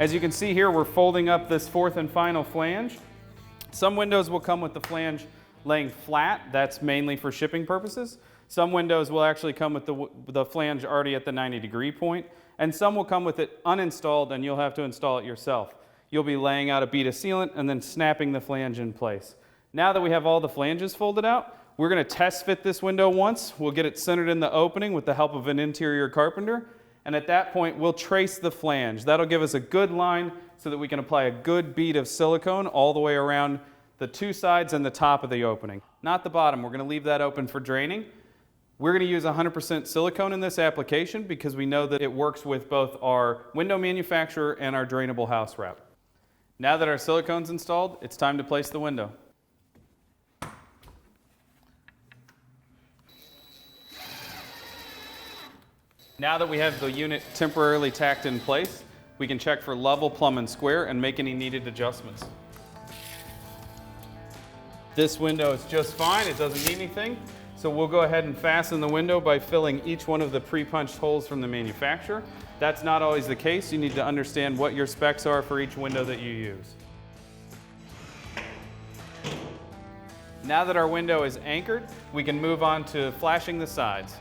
As you can see here, we're folding up this fourth and final flange. Some windows will come with the flange laying flat. That's mainly for shipping purposes. Some windows will actually come with the flange already at the 90-degree point, and some will come with it uninstalled and you'll have to install it yourself. You'll be laying out a bead of sealant and then snapping the flange in place. Now that we have all the flanges folded out, we're going to test fit this window once. We'll get it centered in the opening with the help of an interior carpenter, and at that point we'll trace the flange. That'll give us a good line so that we can apply a good bead of silicone all the way around the two sides and the top of the opening. Not the bottom. We're going to leave that open for draining. We're going to use 100% silicone in this application because we know that it works with both our window manufacturer and our drainable house wrap. Now that our silicone's installed, it's time to place the window. Now that we have the unit temporarily tacked in place, we can check for level, plumb, and square and make any needed adjustments. This window is just fine, it doesn't need anything, so we'll go ahead and fasten the window by filling each one of the pre-punched holes from the manufacturer. That's not always the case. You need to understand what your specs are for each window that you use. Now that our window is anchored, we can move on to flashing the sides.